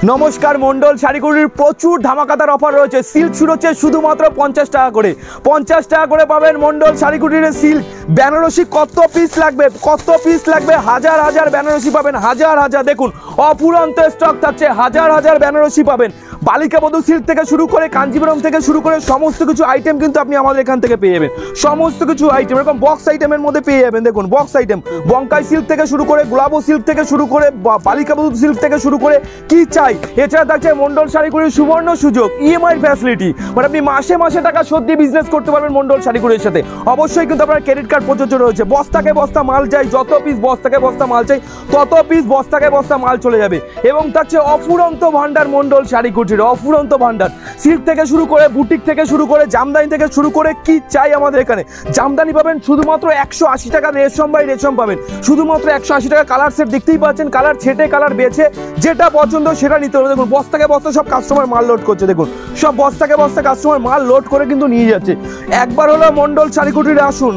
নমস্কার মন্ডল শাড়িগুলির প্রচুর ধামাকাদার অফার রয়েছে। সিল্ক শুরু হচ্ছে শুধুমাত্র 50 টাকা করে। 50 টাকা করে পাবেন মন্ডল শাড়িগুলির সিল্ক। বেনারসি কত পিস লাগবে হাজার হাজার বেনারসি পাবেন, হাজার হাজার। দেখুন অফুরন্ত স্টক থাকছে, হাজার হাজার বেনারসি পাবেন। বালিকা বধূ সিল্ক থেকে শুরু করে কাঞ্জিপুরম থেকে শুরু করে সমস্ত কিছু আইটেম কিন্তু আপনি আমাদের এখান থেকে পেয়ে যাবেন। সমস্ত কিছু আইটেম এরকম বক্স আইটেমের মধ্যে পেয়ে যাবেন। দেখুন বক্স আইটেম বঙ্কাই সিল্ক থেকে শুরু করে গোলাপো সিল্ক থেকে শুরু করে বালিকা বধূ সিল্ক থেকে শুরু করে কি চাই। এছাড়া থাকছে মন্ডল শাড়িগুলির সুবর্ণ সুযোগ, ইএমআই ফ্যাসিলিটি, মানে আপনি মাসে মাসে টাকা শোধ দিয়ে বিজনেস করতে পারবেন মন্ডল শাড়িগুলির সাথে। অবশ্যই কিন্তু আপনার ক্রেডিট কার্ড প্রযোজ্য রয়েছে। বস্তাকে বস্তা মাল চাই, যত পিস বস্তাকে বস্তা মাল চাই তত পিস বস্তাকে বস্তা মাল চলে যাবে। এবং থাকছে অফুরন্ত ভান্ডার মন্ডল শাড়িগুলির, অফুরন্ত ভান্ডার। সিল্ক থেকে শুরু করে বুটিক থেকে শুরু করে জামদানি থেকে শুরু করে কি চাই আমাদের এখানে। জামদানি পাবেন শুধুমাত্র 180 টাকা, রেশম বাই রেশম পাবেন শুধুমাত্র 180 টাকা। কালার সেট দেখতেই পাচ্ছেন, কালার ছেটে কালার বেছে যেটা পছন্দ সেটা নিতে হবে। দেখুন বস্তাকে বস্তা সব কাস্টমার মাল লোড করছে, দেখুন সব বস্তাকে বস্তা কাস্টমার মাল লোড করে কিন্তু নিয়ে যাচ্ছে। একবার হলো মন্ডল শাড়িকুটিরে আসুন,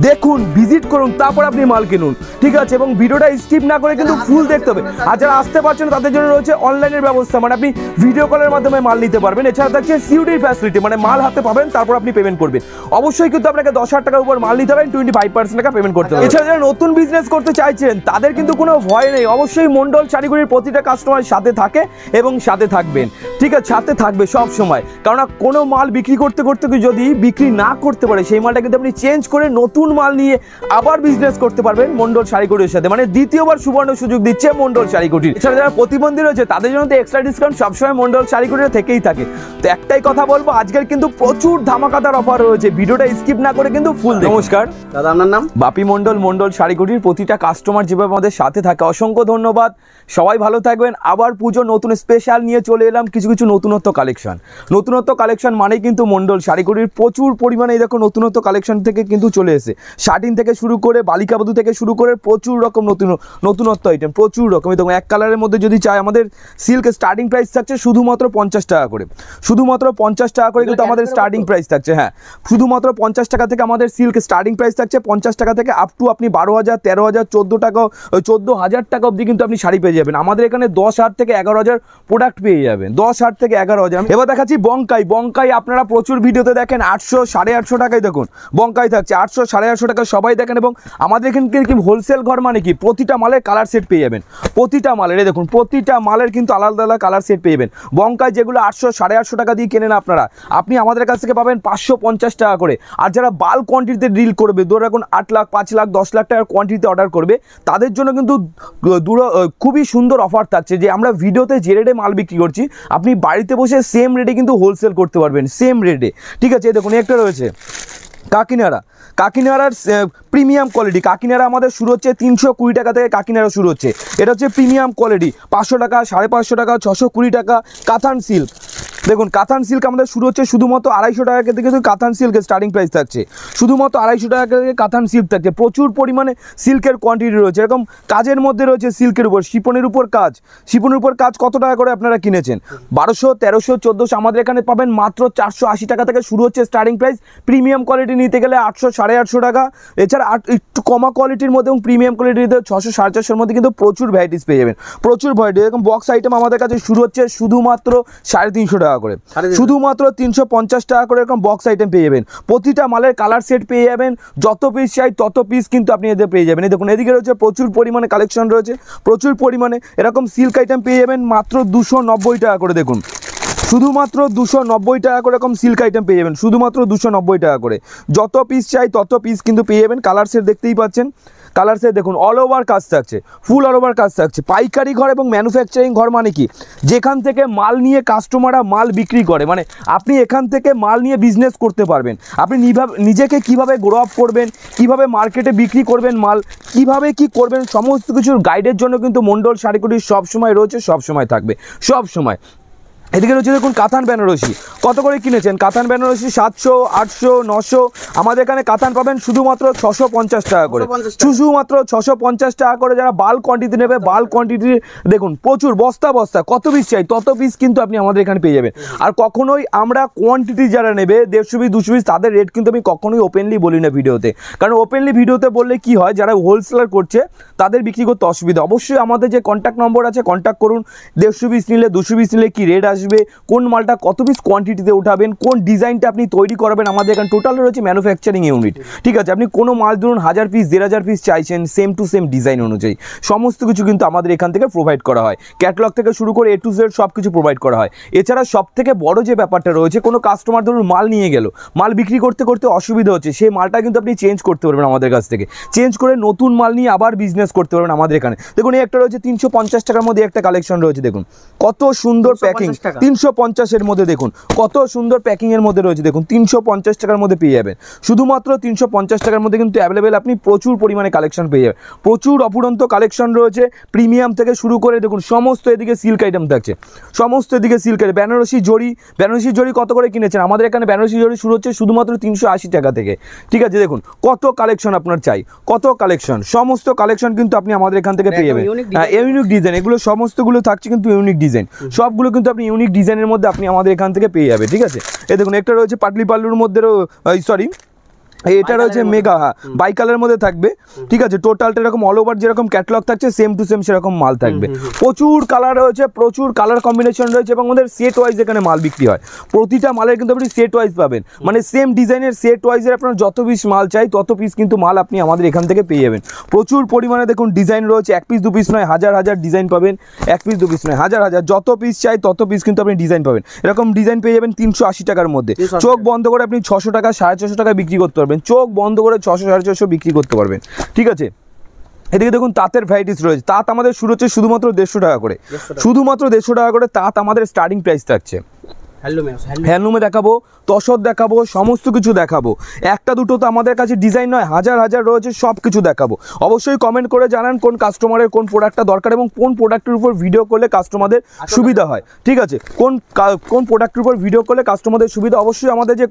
দেখুন, ভিজিট করুন, তারপর আপনি মাল কিনুন, ঠিক আছে। এবং ভিডিওটা স্কিপ না করে কিন্তু ফুল দেখতে হবে। আর যারা আসতে পারছেন তাদের জন্য রয়েছে অনলাইনের ব্যবস্থা, মানে আপনি ভিডিও কলের মাধ্যমে মাল নিতে পারবেন। এছাড়া থাকছে সিউডির ফ্যাসিলিটি, মানে মাল হাতে পাবেন তারপর আপনি পেমেন্ট করবেন। অবশ্যই কিন্তু আপনাকে 10,000 টাকার উপর মাল নিতে হবে, 25% টাকা পেমেন্ট করতে হবে। এছাড়া যারা নতুন বিজনেস করতে চাইছেন তাদের কিন্তু কোনো ভয় নেই। অবশ্যই মন্ডল শাড়িগুলির প্রতিটা কাস্টমার সাথে থাকে এবং সাথে থাকবেন, ঠিক আছে, সাথে থাকবে সব সময়। কারণ কোনো মাল বিক্রি করতে করতে যদি বিক্রি না করতে পারে সেই মালটা কিন্তু আপনি চেঞ্জ করে নতুন মাল নিয়ে আবার বিজনেস করতে পারবেন মন্ডল শাড়িকুটির সাথে। মানে দ্বিতীয়বার সুবর্ণ সুযোগ দিচ্ছে মন্ডল শাড়িকুটির। এছাড়া যারা প্রতিবন্ধী রয়েছে তাদের জন্য তো এক্সট্রা ডিসকাউন্ট সবসময় মন্ডল শাড়িকুটির থেকেই থাকে। তো একটাই কথা বলবো, আজকের কিন্তু প্রচুর ধামাকাদার অফার রয়েছে, ভিডিওটা স্কিপ না করে কিন্তু ফুল। নমস্কার দাদা, আপনার নাম? বাপি মন্ডল, মন্ডল শাড়িকুটির প্রতিটা কাস্টমার যেভাবে আমাদের সাথে থাকে অসংখ্য ধন্যবাদ। সবাই ভালো থাকবেন। আবার পুজো নতুন স্পেশাল নিয়ে চলে এলাম কিছু কিছু নতুনত্ব কালেকশন মানেই কিন্তু মন্ডল শাড়িকুটির প্রচুর পরিমাণে দেখো নতুনত্ব কালেকশন থেকে কিন্তু চলে এসে শার্টিন থেকে শুরু করে বালিকা বধূ থেকে শুরু করে প্রচুর রকম নতুনত্ব আইটেম, প্রচুর রকম। দেখুন এক কালারের মধ্যে যদি চাই আমাদের সিল্ক স্টার্টিং প্রাইস থাকছে শুধুমাত্র 50 টাকা করে, শুধুমাত্র 50 টাকা করে কিন্তু আমাদের স্টার্টিং প্রাইস থাকছে। হ্যাঁ, শুধুমাত্র 50 টাকা থেকে আমাদের সিল্ক স্টার্টিং প্রাইস থাকছে। 50 টাকা থেকে আপ টু আপনি 12,000, 13,000, 14,000 টাকা অবধি কিন্তু আপনি শাড়ি পেয়ে যাবেন। আমাদের এখানে 10,000 থেকে 11,000 প্রোডাক্ট পেয়ে যাবেন, 10,000 থেকে 11,000। এবার দেখাচ্ছি বঙ্কাই আপনারা প্রচুর ভিডিওতে দেখেন 800, 850 টাকায়। দেখুন বঙ্কাই থাকছে 800, 850 টাকা সবাই দেখেন। এবং আমাদের এখানে কি হোলসেল ঘর, মানে কি প্রতিটা মালের কালার সেট পেয়ে যাবেন। প্রতিটা মালের দেখুন প্রতিটা মালের কিন্তু আলাদা আলাদা কালার সেট পেয়ে যাবেন। বঙ্কাই যেগুলো 800, 850 টাকা দিয়ে কেনেন আপনারা, আপনি আমাদের কাছ থেকে পাবেন 550 টাকা করে। আর যারা বাল্ক কোয়ান্টিটিতে ডিল করবে, ধরে রাখুন 8 লাখ, 5 লাখ, 10 লাখ টাকার কোয়ান্টিটিতে অর্ডার করবে, তাদের জন্য কিন্তু খুবই সুন্দর অফার থাকছে যে আমরা ভিডিওতে যে রেটে মাল বিক্রি করছি আপনি বাড়িতে বসে সেম রেটে কিন্তু হোলসেল করতে পারবেন, সেম রেটে, ঠিক আছে। দেখুন একটা রয়েছে কাকিনাড়ার প্রিমিয়াম কোয়ালিটি। কাকিনাড়া আমাদের শুরু হচ্ছে 320 টাকা থেকে কাকিনাড়া শুরু হচ্ছে। এটা হচ্ছে প্রিমিয়াম কোয়ালিটি, 500 টাকা, 550 টাকা, 620 টাকা। কাতান সিল্ক, দেখুন কাতান সিল্ক আমাদের শুরু হচ্ছে শুধুমাত্র 250 টাকা থেকে কিন্তু কাতান সিল্কের স্টার্টিং প্রাইস থাকছে, শুধুমাত্র 250 টাকা থেকে কাতান সিল্ক থাকছে। প্রচুর পরিমাণে সিল্কের কোয়ান্টিটি রয়েছে। এরকম কাজের মধ্যে রয়েছে সিল্কের উপর, শিপনের উপর কাজ কত টাকা করে আপনারা কিনেছেন? 1200, 1300, 1400। আমাদের এখানে পাবেন মাত্র 480 টাকা থেকে শুরু হচ্ছে স্টার্টিং প্রাইস। প্রিমিয়াম কোয়ালিটি নিতে গেলে 800, 850 টাকা। এছাড়া একটু কমা কোয়ালিটির মধ্যে এবং প্রিমিয়াম কোয়ালিটির 600, 450 মধ্যে কিন্তু প্রচুর ভ্যারাইটিস পেয়ে যাবেন, প্রচুর ভ্যারাইটি। এরকম বক্স আইটেম আমাদের কাছে শুরু হচ্ছে শুধুমাত্র 350 টাকা করে, শুধুমাত্র 350 টাকা করে এরকম বক্স আইটেম পেয়ে যাবেন। প্রতিটা মালের কালার সেট পেয়ে যাবেন, যত পিস চাই তত পিস কিন্তু আপনি এদের পেয়ে যাবেন। এই দেখুন এদিকে রয়েছে প্রচুর পরিমাণে কালেকশন রয়েছে, প্রচুর পরিমাণে এরকম সিল্ক আইটেম পেয়ে যাবেন মাত্র 290 টাকা করে। দেখুন শুধুমাত্র 290 টাকা করে এরকম সিল্ক আইটেম পেয়ে যাবেন, শুধুমাত্র 290 টাকা করে। যত পিস চাই তত পিস কিন্তু পেয়ে যাবেন। কালার সেট দেখতেই পাচ্ছেন, কালার সেট দেখুন অল ওভার কাজ থাকছে, ফুল অল ওভার কাজ থাকছে। পাইকারি ঘর এবং ম্যানুফ্যাকচারিং ঘর মানে কি, যেখান থেকে মাল নিয়ে কাস্টমাররা মাল বিক্রি করে, মানে আপনি এখান থেকে মাল নিয়ে বিজনেস করতে পারবেন। আপনি নিজেকে কিভাবে গ্রো আপ করবেন, কিভাবে মার্কেটে বিক্রি করবেন মাল, কিভাবে কি করবেন, সমস্ত কিছুর গাইডের জন্য কিন্তু মন্ডল শাড়িকুটি সবসময় রয়েছে, সবসময় থাকবে, সবসময়। এদিকে রয়েছে দেখুন কাতান বেনারসি, কত করে কিনেছেন কাতান বেনারসি? 700, 800, 900। আমাদের এখানে কাতান পাবেন শুধুমাত্র 650 টাকা করে, শুধুমাত্র 650 টাকা করে। যারা বাল্ক কোয়ান্টিটি নেবে, বাল্ক কোয়ান্টিটি দেখুন প্রচুর বস্তা বস্তা, কত পিস চাই তত পিস কিন্তু আপনি আমাদের এখানে পেয়ে যাবেন। আর কখনোই আমরা কোয়ান্টিটি যারা নেবে 150 পিস 200 পিস তাদের রেট কিন্তু আমি কখনোই ওপেনলি বলি না ভিডিওতে, কারণ ওপেনলি ভিডিওতে বললে কি হয়, যারা হোলসেলার করছে তাদের বিক্রি করতে অসুবিধা। অবশ্যই আমাদের যে কন্ট্যাক্ট নম্বর আছে কন্ট্যাক্ট করুন। 150 পিস নিলে 200 পিস নিলে কি রেট আসবে, কোন মালটা কত পিস কোয়ান্টিটিতে উঠাবেন, কোন ডিজাইনটা আপনি তৈরি করাবেন, আমাদের এখানে টোটাল রয়েছে ম্যানুফ্যাকচারিং ইউনিট। ঠিক আছে, আপনি কোনো মাল ধরুন 1000 পিস 1500 পিস চাইছেন সেম টু সেম ডিজাইন অনুযায়ী সমস্ত কিছু কিন্তু আমাদের এখান থেকে প্রোভাইড করা হয়। ক্যাটালগ থেকে শুরু করে A to Z সব কিছু প্রোভাইড করা হয়। এছাড়া সব থেকে বড় যে ব্যাপারটা রয়েছে, কোনো কাস্টমার ধরুন মাল নিয়ে গেল, মাল বিক্রি করতে করতে অসুবিধা হচ্ছে, সেই মালটা কিন্তু আপনি চেঞ্জ করতে পারবেন আমাদের কাছ থেকে, চেঞ্জ করে নতুন মাল নিয়ে আবার বিজনেস করতে পারবেন আমাদের এখানে। দেখুন এই একটা রয়েছে 350 টাকার মধ্যে একটা কালেকশন রয়েছে, দেখুন কত সুন্দর প্যাকিং, 350-এর মধ্যে দেখুন কত সুন্দর প্যাকিং এর মধ্যে রয়েছে, দেখুন 350 টাকার মধ্যে পেয়ে যাবেন। শুধুমাত্র 350 টাকার মধ্যে কিন্তু অ্যাভেলেবেল আপনি প্রচুর পরিমাণে কালেকশন পেয়ে যাবেন, প্রচুর অপুরন্ত কালেকশন রয়েছে। প্রিমিয়াম থেকে শুরু করে দেখুন সমস্ত এদিকে সিল্ক আইটেম থাকছে, সমস্ত এদিকে সিল্ক আইটেম। বেনারসি জড়ি, বেনারসি জড়ি কত করে কিনেছেন? আমাদের এখানে বেনারসি জড়ি শুরু হচ্ছে শুধুমাত্র 380 টাকা থেকে। ঠিক আছে, দেখুন কত কালেকশন আপনার চাই, কত কালেকশন, সমস্ত কালেকশন কিন্তু আপনি আমাদের এখান থেকে পেয়ে যাবেন। ইউনিক ডিজাইন, এগুলো সমস্তগুলো থাকছে কিন্তু ইউনিক ডিজাইন, সবগুলো কিন্তু আপনি ইউনিক ডিজাইনের মধ্যে আপনি আমাদের এখান থেকে পেয়ে যাবে। ঠিক আছে, এই দেখুন একটা রয়েছে পাটলি পাল্লুর মধ্যে, সরি এটা রয়েছে মেগা বাই কালারের মধ্যে থাকবে। ঠিক আছে, টোটালটা এরকম অল ওভার যেরকম ক্যাটালগ থাকছে সেম টু সেম সেরকম মাল থাকবে। প্রচুর কালার রয়েছে, প্রচুর কালার কম্বিনেশন রয়েছে এবং আমাদের সেট ওয়াইজ এখানে মাল বিক্রি হয়। প্রতিটা মালের কিন্তু আপনি সেট ওয়াইজ পাবেন, মানে সেম ডিজাইনের সেট ওয়াইজের আপনার যত পিস মাল চাই তত পিস কিন্তু মাল আপনি আমাদের এখান থেকে পেয়ে যাবেন। প্রচুর পরিমাণে দেখুন ডিজাইন রয়েছে, 1 পিস 2 পিস নয়, হাজার হাজার ডিজাইন পাবেন। 1 পিস 2 পিস নয়, হাজার হাজার, যত পিস চাই তত পিস কিন্তু আপনি ডিজাইন পাবেন। এরকম ডিজাইন পেয়ে যাবেন 380 টাকার মধ্যে। চোখ বন্ধ করে আপনি 600 টাকা 650 টাকা বিক্রি করতে পারবেন, চোখ বন্ধ করে 600 450 বিক্রি করতে পারবেন। ঠিক আছে, এদিকে দেখুন তাঁতের ভ্যারাইটিস রয়েছে। তাঁত আমাদের শুরু হচ্ছে শুধুমাত্র 150 টাকা করে, শুধুমাত্র 150 টাকা করে তাঁত আমাদের স্টার্টিং প্রাইস থাকছে। হ্যান্ডলুমে দেখাবো, তসর দেখাবো, সমস্ত কিছু দেখাবো। একটা দুটো তো আমাদের কাছে ডিজাইন নয়, হাজার হাজার রয়েছে, সব কিছু দেখাবো। অবশ্যই কমেন্ট করে জানান কোন কাস্টমারের কোন প্রোডাক্টটা দরকার এবং কোন প্রোডাক্টের উপর ভিডিও করলে কাস্টমারদের সুবিধা হয়। ঠিক আছে, কোন প্রোডাক্টের উপর ভিডিও করলে কাস্টমারদের সুবিধা। অবশ্যই আমাদের যে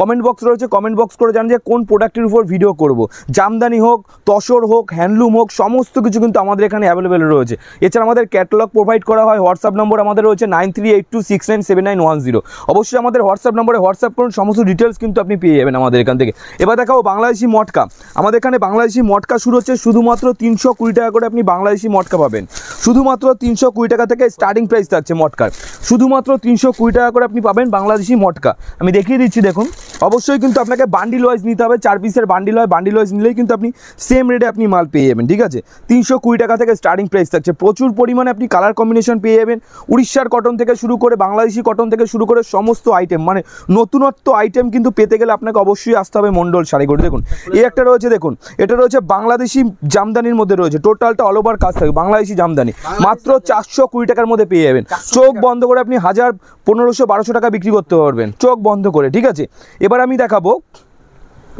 কমেন্ট বক্স রয়েছে কমেন্ট বক্স করে জানান যে কোন প্রোডাক্টের উপর ভিডিও করব। জামদানি হোক, তসর হোক, হ্যান্ডলুম হোক, সমস্ত কিছু কিন্তু আমাদের এখানে অ্যাভেলেবেল রয়েছে। এছাড়া আমাদের ক্যাটালগ প্রোভাইড করা হয়। হোয়াটসঅ্যাপ নম্বর আমাদের রয়েছে 9382697910। অবশ্যই আমাদের হোয়াটসঅ্যাপ নম্বরে হোয়াটসঅ্যাপ করুন, সমস্ত ডিটেলস কিন্তু আপনি পেয়ে যাবেন আমাদের এখান থেকে। এবার দেখাবো বাংলাদেশি মটকা। আমাদের এখানে বাংলাদেশি মটকা শুরু হচ্ছে শুধুমাত্র 320 টাকা করে আপনি বাংলাদেশি মটকা পাবেন। শুধুমাত্র 320 টাকা থেকে স্টার্টিং প্রাইস থাকছে মটকার, শুধুমাত্র 320 টাকা করে আপনি পাবেন বাংলাদেশি মটকা। আমি দেখিয়ে দিচ্ছি, দেখুন অবশ্যই কিন্তু আপনাকে বান্ডিল ওয়াইজ নিতে হবে, 4 পিসের বান্ডিল হয়, বান্ডিল ওয়াইজ নিলেই কিন্তু আপনি সেম রেটে আপনি মাল পেয়ে যাবেন। ঠিক আছে, 320 টাকা থেকে স্টার্টিং প্রাইস থাকছে। প্রচুর পরিমাণে আপনি কালার কম্বিনেশন পেয়ে যাবেন, উড়িষ্যার কটন থেকে শুরু করে বাংলাদেশি কটন থেকে শুরু করে সমস্ত আইটেম, মানে নতুনত্ব আইটেম কিন্তু পেতে গেলে আপনাকে অবশ্যই আসতে হবে মন্ডল শাড়িঘর। দেখুন এই একটা রয়েছে, দেখুন এটা রয়েছে বাংলাদেশি জামদানির মধ্যে রয়েছে, টোটালটা অল ওভার কাজ থাকবে বাংলাদেশি জামদানি, মাত্র 420 টাকার মধ্যে পেয়ে যাবেন। চোখ বন্ধ করে আপনি 1000 1500 1200 টাকা বিক্রি করতে পারবেন চোখ বন্ধ করে। ঠিক আছে, এবার আমি দেখাবো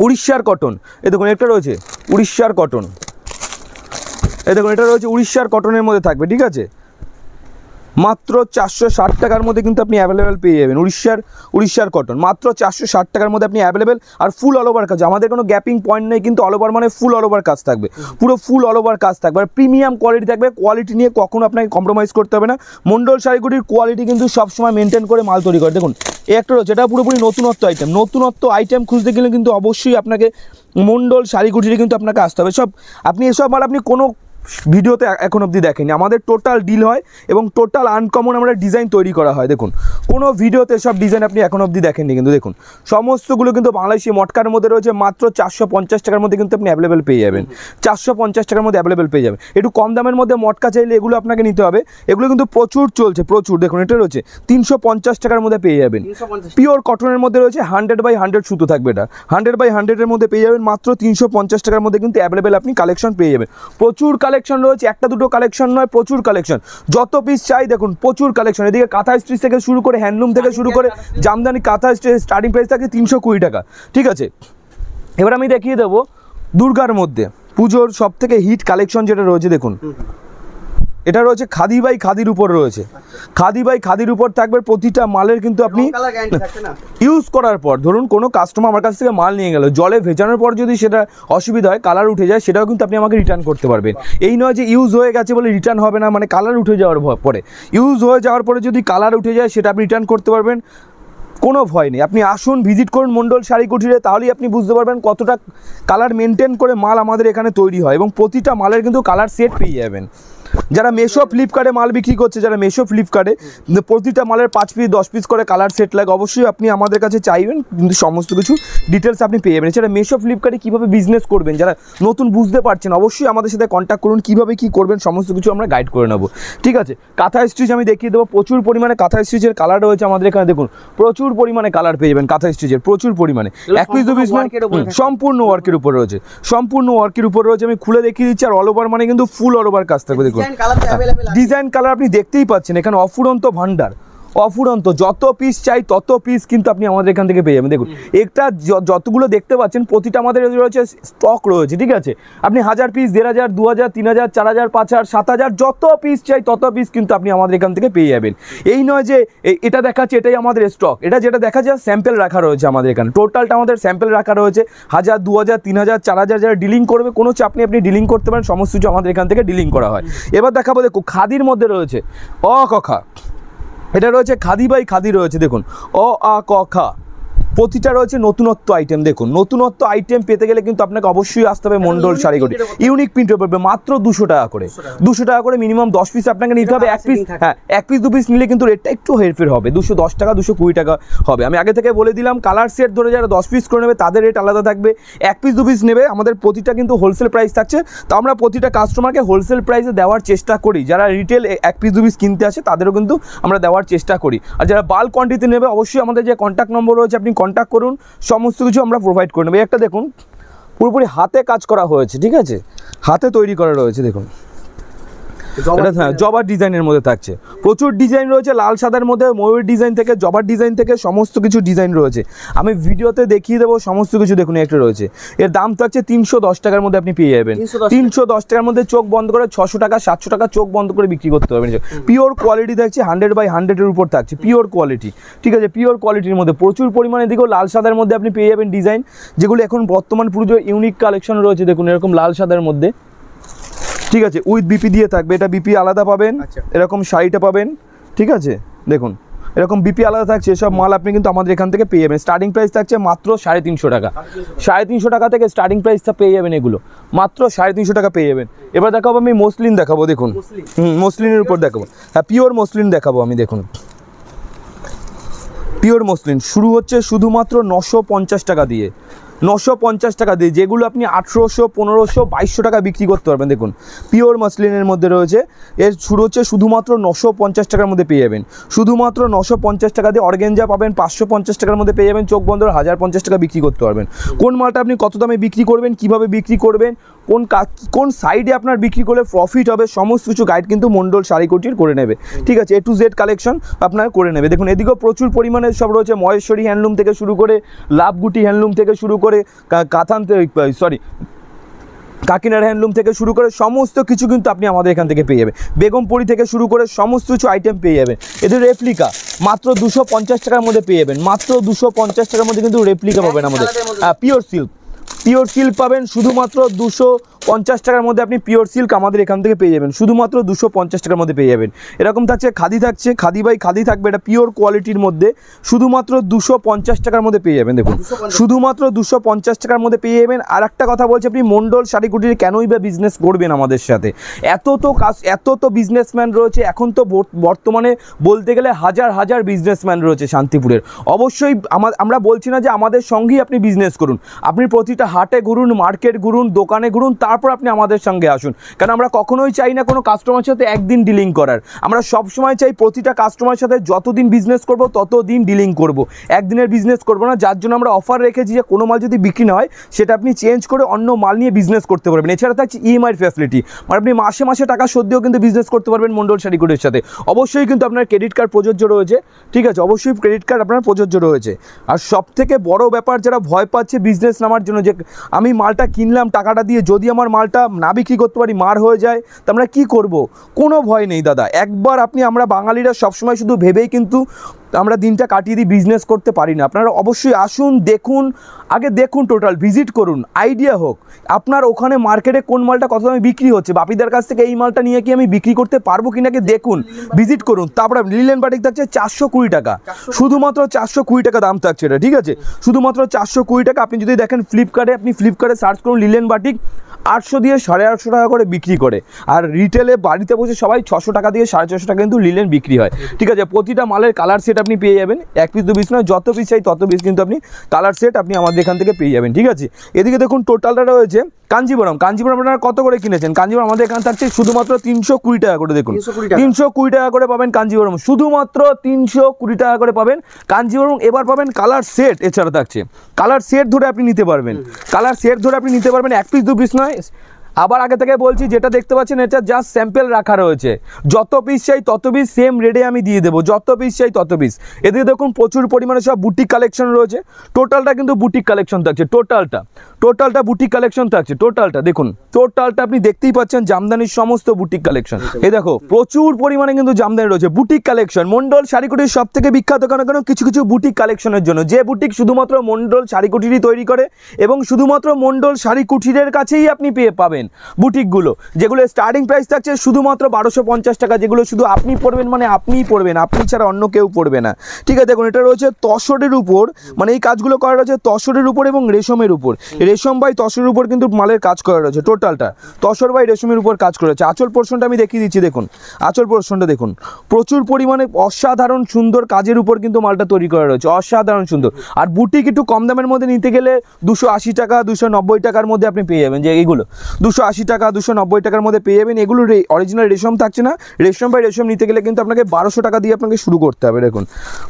উড়িষ্যার কটন। এই দেখুন একটা রয়েছে উড়িষ্যার কটন, এই দেখুন এটা রয়েছে উড়িষ্যার কটনের মধ্যে থাকবে। ঠিক আছে, মাত্র 460 টাকার মধ্যে কিন্তু আপনি অ্যাভেলেবেল পেয়ে যাবেন উড়িষ্যার কটন, মাত্র 460 টাকার মধ্যে আপনি অ্যাভেলেবেল। আর ফুল অল ওভার কাজ, আমাদের কোনো গ্যাপিং পয়েন্ট নেই, কিন্তু অল ওভার মানে ফুল অল ওভার কাজ থাকবে, পুরো ফুল অল ওভার কাজ থাকবে। আর প্রিমিয়াম কোয়ালিটি থাকবে, কোয়ালিটি নিয়ে কখনো আপনাকে কম্প্রোমাইজ করতে হবে না। মন্ডল শাড়িগুলির কোয়ালিটি কিন্তু সবসময় মেনটেন করে মাল তৈরি করে। দেখুন এই একটা রয়েছে, এটা পুরোপুরি নতুনত্ব আইটেম। নতুনত্ব আইটেম খুঁজতে গেলে কিন্তু অবশ্যই আপনাকে মন্ডল শাড়িগুটিতে কিন্তু আপনাকে আসতে হবে। সব আপনি এসব মাল আপনি কোনো ভিডিওতে এখন অবধি দেখেনি, আমাদের টোটাল ডিল হয় এবং টোটাল আনকমন আমরা ডিজাইন তৈরি করা হয়। দেখুন কোনো ভিডিওতে সব ডিজাইন আপনি এখন অবধি দেখেননি, কিন্তু দেখুন সমস্তগুলো কিন্তু বাংলাদেশি মটকার মধ্যে রয়েছে। মাত্র 450 টাকার মধ্যে কিন্তু আপনি অ্যাভেলেবেল পেয়ে যাবেন, 450 টাকার মধ্যে অ্যাভেলেবেল পেয়ে যাবেন। একটু কম দামের মধ্যে মটকা চাইলে এগুলো আপনাকে নিতে হবে, এগুলো কিন্তু প্রচুর চলছে, প্রচুর। দেখুন এটা রয়েছে 350 টাকার মধ্যে পেয়ে যাবেন, পিওর কটনের মধ্যে রয়েছে, 100/100 সুতো থাকবে, এটা 100/100 মধ্যে পেয়ে যাবেন মাত্র 350 টাকার মধ্যে কিন্তু অ্যাভেলেবেল আপনি কালেকশন পেয়ে যাবেন। প্রচুর কালেকশন রয়েছে, একটা দুটো কালেকশন নয়, প্রচুর কালেকশন, যত পিস চাই দেখুন প্রচুর কালেকশন। এদিকে কাঁথা স্টিচ থেকে শুরু করে হ্যান্ডলুম থেকে শুরু করে জামদানি কাঁথা স্টিচ স্টার্টিং প্রাইস থাকে 320 টাকা। ঠিক আছে, এবার আমি দেখিয়ে দেবো দুর্গার মধ্যে পুজোর সব থেকে হিট কালেকশন যেটা রয়েছে। দেখুন এটা রয়েছে খাদি বাই খাদির উপর রয়েছে, খাদি বাই খাদির উপর থাকবে প্রতিটা মালের কিন্তু আপনি ইউজ করার পর ধরুন কোনো কাস্টমার আমার কাছ থেকে মাল নিয়ে গেল, জলে ভেজানোর পর যদি সেটা অসুবিধা হয়, কালার উঠে যায়, সেটাও কিন্তু আপনি আমাকে রিটার্ন করতে পারবেন। এই নয় যে ইউজ হয়ে গেছে বলে রিটার্ন হবে না, মানে কালার উঠে যাওয়ার পরে, ইউজ হয়ে যাওয়ার পরে যদি কালার উঠে যায় সেটা আপনি রিটার্ন করতে পারবেন, কোনো ভয় নেই। আপনি আসুন, ভিজিট করুন মণ্ডল শাড়ি কুটিরে, তাহলেই আপনি বুঝতে পারবেন কতটা কালার মেনটেন করে মাল আমাদের এখানে তৈরি হয়, এবং প্রতিটা মালের কিন্তু কালার সেট পেয়ে যাবেন। যারা মেশো ফ্লিপকার্টে মাল বিক্রি করছে, যারা মেশো ফ্লিপকার্টে প্রতিটা মালের 5 পিস 10 পিস করে কালার সেট লাগে, অবশ্যই আপনি আমাদের কাছে চাইবেন, কিন্তু সমস্ত কিছু ডিটেলস আপনি পেয়ে যাবেন। এছাড়া মেশো ফ্লিপকার্টে কীভাবে বিজনেস করবেন, যারা নতুন বুঝতে পারছেন, অবশ্যই আমাদের সাথে কন্ট্যাক্ট করুন, কীভাবে কী করবেন সমস্ত কিছু আমরা গাইড করে নেবো, ঠিক আছে। কাঁথা স্টিচ আমি দেখিয়ে দেবো, প্রচুর পরিমাণে কাঁথা স্টিচের কালার রয়েছে আমাদের এখানে, দেখুন প্রচুর পরিমাণে কালার পেয়ে যাবেন কাঁথা স্টিচের, প্রচুর পরিমাণে। 1 পিস 2 পিস সম্পূর্ণ ওয়ার্কের উপর রয়েছে, সম্পূর্ণ ওয়ার্কের উপর রয়েছে। আমি খুলে দেখিয়ে দিচ্ছি, আর অল ওভার মানে কিন্তু ফুল অল ওভার কাজ থাকবে। দেখুন ডিজাইন কালার আপনি দেখতেই পাচ্ছেন, এখানে অফুরন্ত ভান্ডার, অফুরন্ত, যত পিস চাই তত পিস কিন্তু আপনি আমাদের এখান থেকে পেয়ে যাবেন। দেখুন একটা যতগুলো দেখতে পাচ্ছেন প্রতিটা আমাদের রয়েছে, স্টক রয়েছে, ঠিক আছে। আপনি 1000 পিস, 1500, 2000, 3000, 4000, 5000, 7000 যত পিস চাই তত পিস কিন্তু আপনি আমাদের এখান থেকে পেয়ে যাবেন। এই নয় যে এটা দেখাচ্ছে এটাই আমাদের স্টক, এটা যেটা দেখা যায় স্যাম্পেল রাখা রয়েছে আমাদের এখানে, টোটালটা আমাদের স্যাম্পেল রাখা রয়েছে। 1000, 2000, 3000, 4000 যারা ডিলিং করবে, কোনো চাপ নেই, আপনি ডিলিং করতে পারেন, সমস্ত কিছু আমাদের এখান থেকে ডিলিং করা হয়। এবার দেখাবো, দেখুন খাদির মধ্যে রয়েছে অকখা, এটা রয়েছে খাদি বাই খাদি রয়েছে, দেখুন আ ক খা, প্রতিটা রয়েছে নতুনত্ব আইটেম। দেখুন নতুনত্ব আইটেম পেতে গেলে কিন্তু আপনাকে অবশ্যই আসতে হবে মণ্ডল শাড়ি কুটির। ইউনিক প্রিন্টের পড়বে মাত্র 200 টাকা করে, 200 টাকা করে মিনিমাম 10 পিস আপনাকে নিতে হবে। 1 পিস, হ্যাঁ 1 পিস 2 পিস নিলে কিন্তু রেটটা একটু হেরফের হবে, 210 টাকা 220 টাকা হবে। আমি আগে থেকে বলে দিলাম, কালার সেট ধরে যারা 10 পিস করে নেবে তাদের রেট আলাদা থাকবে, 1 পিস 2 পিস নেবে আমাদের প্রতিটা কিন্তু হোলসেল প্রাইস থাকছে। তো আমরা প্রতিটা কাস্টমারকে হোলসেল প্রাইসে দেওয়ার চেষ্টা করি, যারা রিটেল 1 পিস 2 পিস কিনতে আসে তাদেরও কিন্তু আমরা দেওয়ার চেষ্টা করি। আর যারা বাল্ক কোয়ান্টিটি নেবে, অবশ্যই আমাদের যে কন্ট্যাক্ট নম্বর রয়েছে আপনি কন্ট্যাক্ট করুন, সমস্ত কিছু আমরা প্রোভাইড করে নেব। একটা দেখুন পুরোপুরি হাতে কাজ করা হয়েছে, ঠিক আছে, হাতে তৈরি করা রয়েছে। দেখুন এটা হ্যাঁ জবার ডিজাইনের মধ্যে থাকছে, প্রচুর ডিজাইন রয়েছে, লাল সাদার মধ্যে ময়ূর ডিজাইন থেকে জবার ডিজাইন থেকে সমস্ত কিছু ডিজাইন রয়েছে, আমি ভিডিওতে দেখিয়ে দেবো সমস্ত কিছু। দেখুন একটা রয়েছে, এর দাম থাকছে 310 টাকার মধ্যে আপনি পেয়ে যাবেন। 310 টাকার মধ্যে চোখ বন্ধ করে 600 টাকা 700 টাকা চোখ বন্ধ করে বিক্রি করতে পারবেন। পিওর কোয়ালিটি থাকছে, 100/100 এর উপর থাকছে, পিওর কোয়ালিটি, ঠিক আছে। পিওর কোয়ালিটির মধ্যে প্রচুর পরিমাণে দিকেও লাল সাদার মধ্যে আপনি পেয়ে যাবেন ডিজাইন, যেগুলো এখন বর্তমান পুরো ইউনিক কালেকশন রয়েছে। দেখুন এরকম লাল সাদার মধ্যে, ঠিক আছে, উইথ বিপি দিয়ে থাকবে, এটা বিপি আলাদা পাবেন, এরকম শাড়িটা পাবেন, ঠিক আছে। দেখুন এরকম বিপি আলাদা থাকছে, এসব মাল আপনি কিন্তু আমাদের এখান থেকে পেয়ে যাবেন। স্টার্টিং প্রাইস থাকছে মাত্র 350 টাকা, 350 টাকা থেকে স্টার্টিং প্রাইসটা পেয়ে যাবেন, এগুলো মাত্র 350 টাকা পেয়ে যাবেন। এবার দেখাবো আমি মসলিন দেখাবো, দেখুন মসলিনের উপর দেখাবো, হ্যাঁ পিওর মসলিন দেখাবো আমি। দেখুন পিওর মসলিন শুরু হচ্ছে শুধুমাত্র 950 টাকা দিয়ে, 950 টাকা দিয়ে, যেগুলো আপনি 1800, 1500, 2200 টাকা বিক্রি করতে পারবেন। দেখুন পিওর মসলিনের মধ্যে রয়েছে, এর শুরু হচ্ছে শুধুমাত্র 950 টাকার মধ্যে পেয়ে যাবেন, শুধুমাত্র 950 টাকা দিয়ে। অর্গেঞ্জা পাবেন 550 টাকার মধ্যে পেয়ে যাবেন, চোখ বন্ধ 1050 টাকা বিক্রি করতে পারবেন। কোন মালটা আপনি কত দামে বিক্রি করবেন, কিভাবে বিক্রি করবেন, কোন সাইডে আপনার বিক্রি করলে প্রফিট হবে, সমস্ত কিছু গাইড কিন্তু মণ্ডল শাড়ি কুটির করে নেবে, ঠিক আছে। A to Z কালেকশন আপনার করে নেবে। দেখুন এদিকেও প্রচুর পরিমাণে সব রয়েছে, মহেশ্বরী হ্যান্ডলুম থেকে শুরু করে, লাভগুটি হ্যান্ডলুম থেকে শুরু করে, কাকিনাড়া হ্যান্ডলুম থেকে শুরু করে সমস্ত কিছু কিন্তু আপনি আমাদের এখান থেকে পেয়ে যাবেন। বেগমপুরি থেকে শুরু করে সমস্ত কিছু আইটেম পেয়ে যাবেন। এদের রেপ্লিকা মাত্র 250 টাকার মধ্যে পেয়ে যাবেন, মাত্র 250 টাকার মধ্যে কিন্তু রেপ্লিকা পাবেন আমাদের। পিওর সিল্ক, পিওর সিল্ক পাবেন শুধুমাত্র 250 টাকার মধ্যে, আপনি পিওর সিল্ক আমাদের এখান থেকে পেয়ে যাবেন শুধুমাত্র 250 টাকার মধ্যে পেয়ে যাবেন। এরকম থাকছে খাদি, থাকছে খাদি বাই খাদি থাকবে, এটা পিওর কোয়ালিটির মধ্যে শুধুমাত্র 250 টাকার মধ্যে পেয়ে যাবেন। দেখুন শুধুমাত্র 250 টাকার মধ্যে পেয়ে যাবেন। আর একটা কথা বলছি, আপনি মণ্ডল শাড়ি কুটির কেনই বা বিজনেস করবেন আমাদের সাথে, এত তো বিজনেসম্যান রয়েছে এখন, তো বর্তমানে বলতে গেলে হাজার হাজার বিজনেসম্যান রয়েছে শান্তিপুরের। অবশ্যই আমরা বলছি না যে আমাদের সঙ্গেই আপনি বিজনেস করুন, আপনি প্রতিটা হাটে ঘুরুন, মার্কেট ঘুরুন, দোকানে ঘুরুন, তারপর আপনি আমাদের সঙ্গে আসুন। কারণ আমরা কখনোই চাই না কোনো কাস্টমারের সাথে একদিন ডিলিং করার, আমরা সবসময় চাই প্রতিটা কাস্টমারের সাথে যতদিন বিজনেস করব ততদিন ডিলিং করব, একদিনের বিজনেস করব না। যার জন্য আমরা অফার রেখেছি যে কোনো মাল যদি বিক্রি না হয় সেটা আপনি চেঞ্জ করে অন্য মাল নিয়ে বিজনেস করতে পারবেন। এছাড়া থাকছে ইএমআই ফ্যাসিলিটি, মানে আপনি মাসে মাসে টাকা শোধেও কিন্তু বিজনেস করতে পারবেন মণ্ডল শাড়ি কুটিরের সাথে। অবশ্যই কিন্তু আপনার ক্রেডিট কার্ড প্রযোজ্য রয়েছে, ঠিক আছে, অবশ্যই ক্রেডিট কার্ড আপনার প্রযোজ্য রয়েছে। আর সব থেকে বড় ব্যাপার, যারা ভয় পাচ্ছে বিজনেস নামার জন্য, যে আমি মালটা কিনলাম টাকাটা দিয়ে, যদি আমার আমার মালটা না বিক্রি করতে পারি, মার হয়ে যায়, তো আমরা কী করব? কোনো ভয় নেই দাদা, একবার আমরা বাঙালিরা সবসময় শুধু ভেবেই কিন্তু আমরা দিনটা কাটিয়ে দিই, বিজনেস করতে পারি না। আপনারা অবশ্যই আসুন, দেখুন, আগে দেখুন, টোটাল ভিজিট করুন, আইডিয়া হোক আপনার ওখানে মার্কেটে কোন মালটা কত দামে বিক্রি হচ্ছে, বাপিদার কাছ থেকে এই মালটা নিয়ে কি আমি বিক্রি করতে পারবো কিনা কি দেখুন, ভিজিট করুন। তারপরে লিলেন বাটিক থাকছে 420 টাকা, শুধুমাত্র 420 টাকা দাম থাকছে এটা, ঠিক আছে, শুধুমাত্র 420 টাকা। আপনি যদি দেখেন ফ্লিপকার্টে সার্চ করুন লিলেন বাটিক, 800 দিয়ে 850 টাকা করে বিক্রি করে, আর রিটেলে বাড়িতে বসে সবাই 600 টাকা দিয়ে 450 টাকা কিন্তু লিলেন বিক্রি হয়, ঠিক আছে। প্রতিটা মালের কালার সেট আপনি পেয়ে যাবেন, 1 পিস 2 পিস নয়, যত পিস চাই তত পিস কিন্তু আপনি কালার সেট আপনি আমাদের এখান থেকে পেয়ে যাবেন, ঠিক আছে। এদিকে দেখুন টোটালটা রয়েছে কাঞ্জিবরম আপনারা কত করে কিনেছেন? কাঞ্জিবরম আমাদের এখানে থাকছে শুধুমাত্র 320 টাকা করে, দেখুন 320 টাকা করে পাবেন কাঞ্জিবরম, শুধুমাত্র 320 টাকা করে পাবেন কাঞ্জিবরম। এবার পাবেন কালার সেট, এছাড়া থাকছে কালার সেট ধরে আপনি নিতে পারবেন, কালার সেট ধরে আপনি নিতে পারবেন, 1 পিস 2 পিস নয়। আবার আগে থেকে বলছি, যেটা দেখতে পাচ্ছেন এটা জাস্ট স্যাম্পল রাখা রয়েছে, যত পিস চাই তত পিস সেম রেটে আমি দিয়ে দেবো, যত পিস চাই তত পিস। এদিকে দেখুন প্রচুর পরিমাণে সব বুটিক কালেকশন রয়েছে, টোটালটা কিন্তু বুটিক কালেকশন থাকছে, টোটালটা বুটিক কালেকশন থাকছে, টোটালটা দেখুন, টোটালটা আপনি দেখতেই পাচ্ছেন জামদানির সমস্ত বুটিক কালেকশন। এই দেখো প্রচুর পরিমাণে কিন্তু জামদানি রয়েছে, বুটিক কালেকশন। মন্ডল শাড়িকুটির সব থেকে বিখ্যাত কেন কিছু কিছু বুটিক কালেকশনের জন্য, যে বুটিক শুধুমাত্র মন্ডল শাড়িকুটিরই তৈরি করে এবং শুধুমাত্র মন্ডল শাড়িকুটিরের কাছেই আপনি পেয়ে পাবেন বুটিকগুলো, যেগুলো স্টার্টিং প্রাইস থাকছে শুধুমাত্র 1250 টাকা, যেগুলো শুধু আপনি পড়বেন, মানে আপনিই পড়বেন, আপনি ছাড়া অন্য কেউ পড়বে না, ঠিক আছে। দেখুন এটা রয়েছে তসরের উপর, মানে এই কাজগুলো করা রয়েছে তসরের উপর এবং রেশমের উপর, রেশম বাই তসরের উপর কিন্তু মালের কাজ করা রয়েছে, টোটালটা তসর বাই রেশমের উপর কাজ করা রয়েছে। আঁচল পোর্শনটা আমি দেখিয়ে দিচ্ছি, দেখুন আঁচল পোর্শনটা দেখুন, প্রচুর পরিমাণে অসাধারণ সুন্দর কাজের উপর কিন্তু মালটা তৈরি করা রয়েছে, অসাধারণ সুন্দর। আর বুটিক একটু কম দামের মধ্যে নিতে গেলে 280 টাকা 290 টাকার মধ্যে আপনি পেয়ে যাবেন, যে এইগুলো 280 টাকা 290 টাকার মধ্যে পেয়ে যাবেন। এগুলো অরিজিনাল রেশম থাকছে না, রেশম বাই রেশম নিতে গেলে কিন্তু আপনাকে 1200 টাকা দিয়ে আপনাকে শুরু করতে হবে, দেখুন